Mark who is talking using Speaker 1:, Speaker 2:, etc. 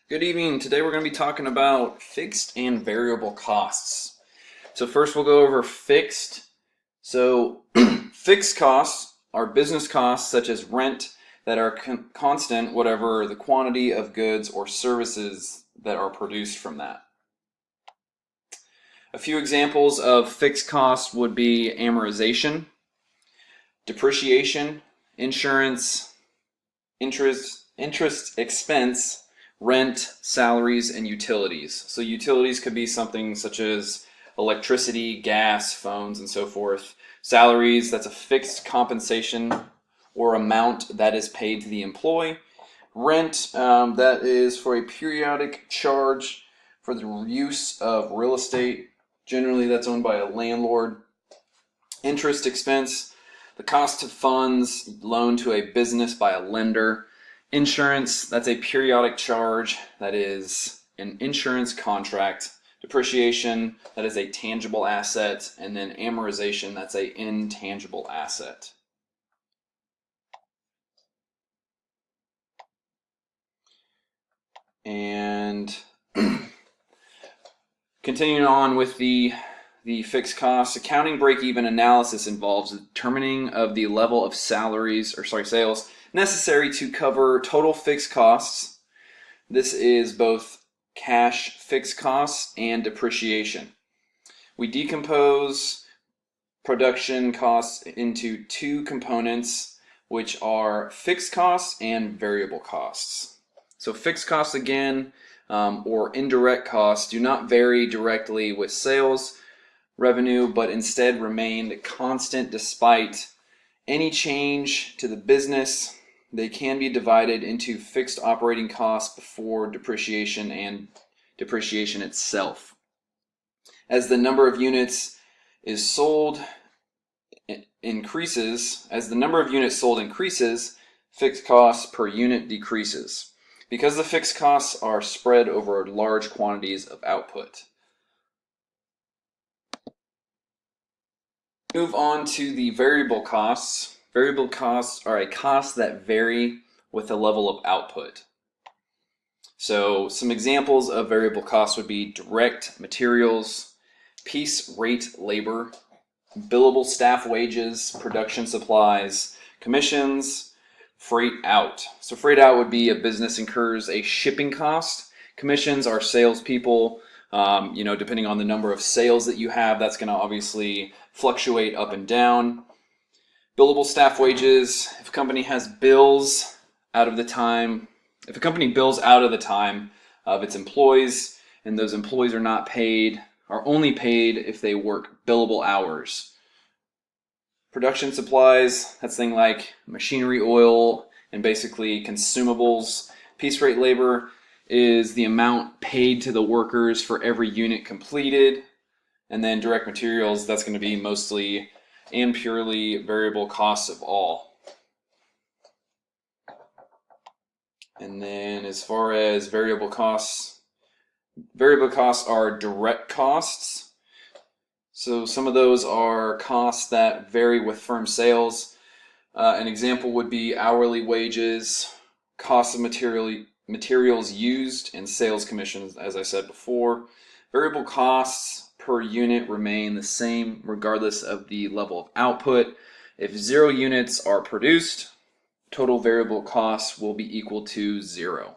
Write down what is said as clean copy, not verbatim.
Speaker 1: Good evening. Today we're going to be talking about fixed and variable costs. So first we'll go over fixed. So fixed costs are business costs such as rent that are constant, whatever the quantity of goods or services that are produced from that. A few examples of fixed costs would be amortization, depreciation, insurance, interest expense, rent, salaries, and utilities. So utilities could be something such as electricity, gas, phones, and so forth. Salaries, that's a fixed compensation or amount that is paid to the employee. Rent, that is for a periodic charge for the use of real estate. Generally, that's owned by a landlord. Interest expense, the cost of funds loaned to a business by a lender. Insurance, that's a periodic charge that is an insurance contract. Depreciation, that is a tangible asset. And then amortization, that's an intangible asset. And continuing on with the fixed costs, accounting break-even analysis involves the determining of the level of sales necessary to cover total fixed costs. This is both cash fixed costs and depreciation. We decompose production costs into two components, which are fixed costs and variable costs. So fixed costs again, or indirect costs, do not vary directly with sales revenue, but instead remain constant despite any change to the business. They can be divided into fixed operating costs before depreciation and depreciation itself. As the number of units sold increases, fixed costs per unit decreases because the fixed costs are spread over large quantities of output. Move on to the variable costs. Variable costs are a cost that vary with the level of output. So some examples of variable costs would be direct materials, piece rate labor, billable staff wages, production supplies, commissions, freight out. So freight out would be a business incurs a shipping cost. Commissions are salespeople. Depending on the number of sales that you have, that's going to obviously fluctuate up and down. Billable staff wages, if a company bills out of the time of its employees, and those employees are only paid if they work billable hours. Production supplies, that's things like machinery oil and basically consumables. Piece rate labor is the amount paid to the workers for every unit completed. And then direct materials, that's going to be mostly and purely variable costs of all. And then as far as variable costs are direct costs. So some of those are costs that vary with firm sales. An example would be hourly wages, costs of materials used, and sales commissions, as I said before. Variable costs per unit remain the same regardless of the level of output. If 0 units are produced, total variable costs will be equal to 0.